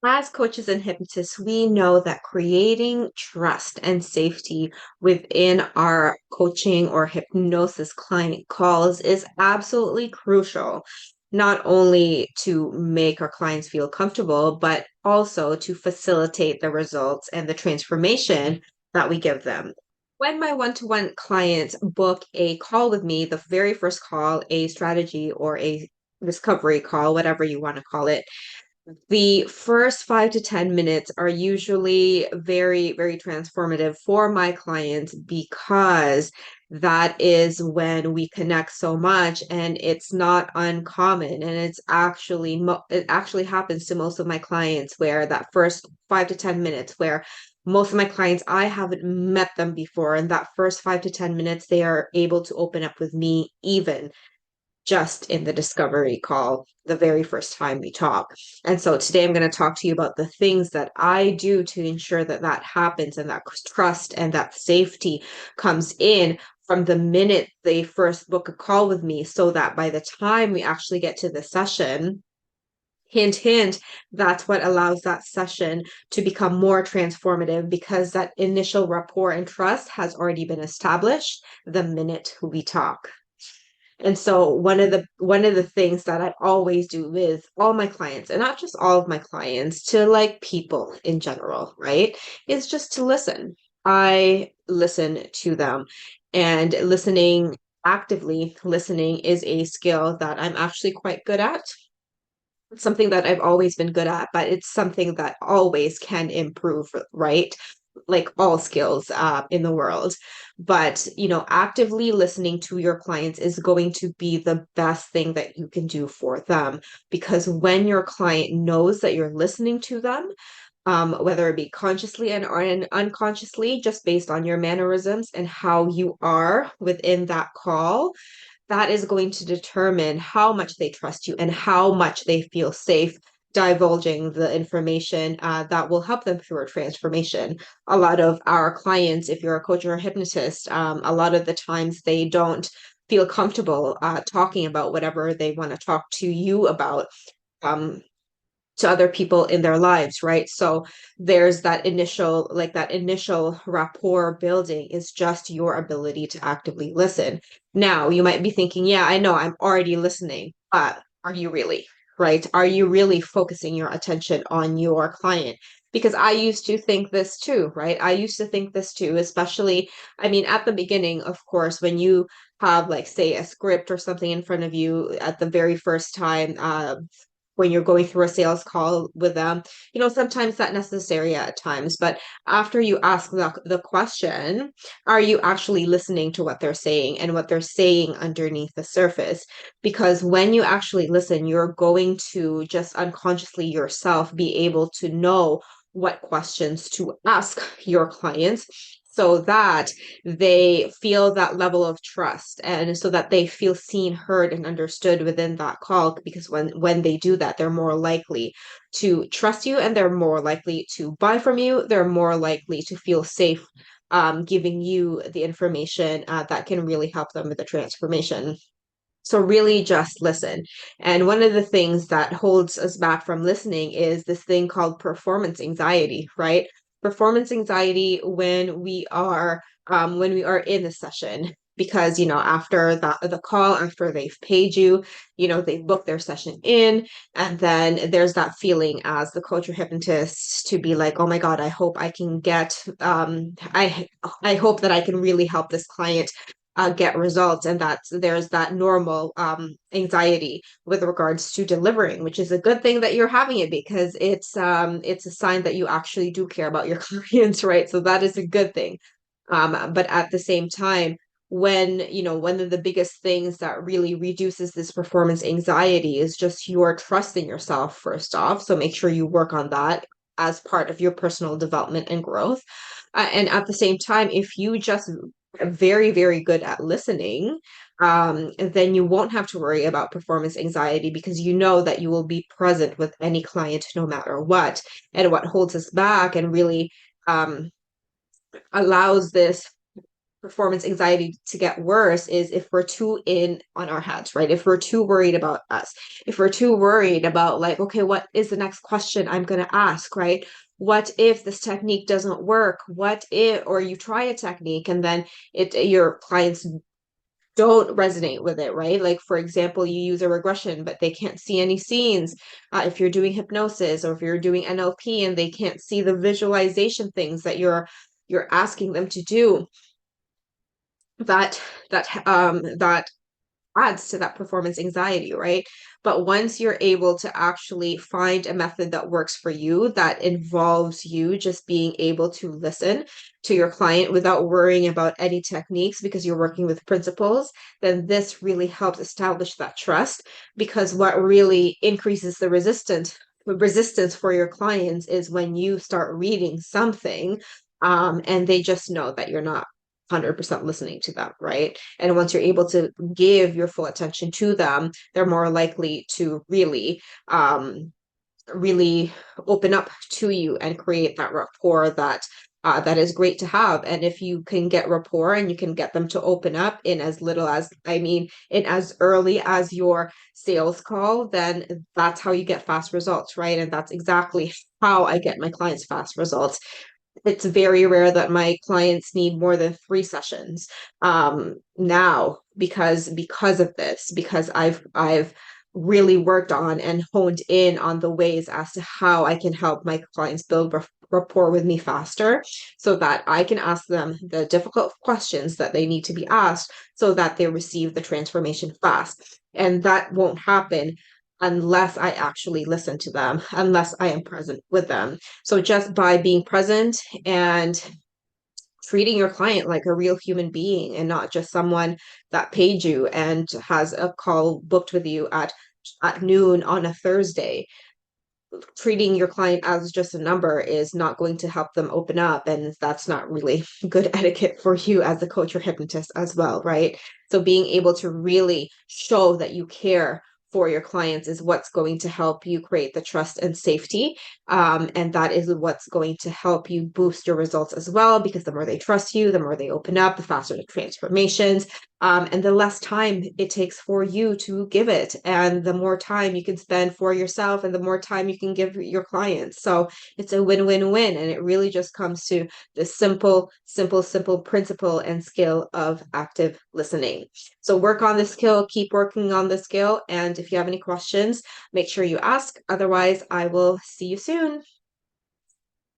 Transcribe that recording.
As coaches and hypnotists, we know that creating trust and safety within our coaching or hypnosis client calls is absolutely crucial, not only to make our clients feel comfortable, but also to facilitate the results and the transformation that we give them. When my one-to-one clients book a call with me, the very first call, a strategy or a discovery call, whatever you want to call it, the first 5 to 10 minutes are usually very, very transformative for my clients because that is when we connect so much, and it's not uncommon, and it actually happens to most of my clients where that first 5 to 10 minutes where most of my clients, I haven't met them before, and that first 5 to 10 minutes they are able to open up with me, even just in the discovery call the very first time we talk. And so today I'm going to talk to you about the things that I do to ensure that that happens and that trust and that safety comes in from the minute they first book a call with me, so that by the time we actually get to the session, hint, hint, that's what allows that session to become more transformative, because that initial rapport and trust has already been established the minute we talk. And so one of the things that I always do with all my clients, and not just all of my clients, to like people in general, right, is just to listen. I listen to them, and actively listening is a skill that I'm actually quite good at. It's something that I've always been good at, but it's something that always can improve, right? Like all skills in the world. But, actively listening to your clients is going to be the best thing that you can do for them. Because when your client knows that you're listening to them, whether it be consciously and unconsciously, just based on your mannerisms and how you are within that call, that is going to determine how much they trust you and how much they feel safe divulging the information that will help them through a transformation. A lot of our clients, if you're a coach or a hypnotist, a lot of the times they don't feel comfortable talking about whatever they want to talk to you about. Um, to other people in their lives, right? So there's that initial rapport building is just your ability to actively listen. Now, you might be thinking, yeah, I know I'm already listening, but are you really, right? Are you really focusing your attention on your client? Because I used to think this too, right? I used to think this too, especially, I mean, at the beginning, of course, when you have, like, say, a script or something in front of you at the very first time, when you're going through a sales call with them, sometimes that's necessary at times. But after you ask the question, are you actually listening to what they're saying and what they're saying underneath the surface? Because when you actually listen, you're going to just unconsciously yourself be able to know what questions to ask your clients, so that they feel that level of trust, and so that they feel seen, heard, and understood within that call. Because when they do that, they're more likely to trust you, and they're more likely to buy from you. They're more likely to feel safe giving you the information that can really help them with the transformation. So really just listen. And one of the things that holds us back from listening is this thing called performance anxiety, right? Performance anxiety when we are in the session, because after the call, after they've paid you, they've booked their session in, and then there's that feeling as the coach or hypnotist to be like, oh my God, I hope I can get I hope that I can really help this client get results, and there's that normal anxiety with regards to delivering, which is a good thing that you're having it, because it's a sign that you actually do care about your clients, right? So that is a good thing. But at the same time, one of the biggest things that really reduces this performance anxiety is just your trust in yourself, first off. So make sure you work on that as part of your personal development and growth. And at the same time, if you just are very, very good at listening, then you won't have to worry about performance anxiety, because you know that you will be present with any client no matter what. And what holds us back and really um, allows this performance anxiety to get worse is if we're too in on our heads, right? If we're too worried about us, if we're too worried about like, okay, what is the next question I'm going to ask, right? What if this technique doesn't work? What if, or you try a technique and then your clients don't resonate with it, right? Like, for example, you use a regression, but they can't see any scenes. If you're doing hypnosis or if you're doing NLP and they can't see the visualization things that you're asking them to do, that adds to that performance anxiety, right? But once you're able to actually find a method that works for you, that involves you just being able to listen to your client without worrying about any techniques because you're working with principles, then this really helps establish that trust. Because what really increases the resistance for your clients is when you start reading something, and they just know that you're not 100% listening to them, right? And once you're able to give your full attention to them, they're more likely to really open up to you and create that rapport that is great to have. And if you can get rapport and you can get them to open up in as little as, I mean, in as early as your sales call, then that's how you get fast results, right? And that's exactly how I get my clients fast results. It's very rare that my clients need more than 3 sessions now because of this, because I've really worked on and honed in on the ways as to how I can help my clients build rapport with me faster so that I can ask them the difficult questions that they need to be asked so that they receive the transformation fast. And that won't happen unless I actually listen to them, unless I am present with them. So just by being present and treating your client like a real human being and not just someone that paid you and has a call booked with you at noon on a Thursday, treating your client as just a number is not going to help them open up, and that's not really good etiquette for you as a coach or hypnotist as well, right? So being able to really show that you care for your clients is what's going to help you create the trust and safety, and that is what's going to help you boost your results as well, because the more they trust you, the more they open up, the faster the transformations, and the less time it takes for you to give it, and the more time you can spend for yourself, and the more time you can give your clients. So it's a win-win-win, and it really just comes to the simple principle and skill of active listening. So work on the skill, keep working on the skill, and if you have any questions, make sure you ask. Otherwise, I will see you soon.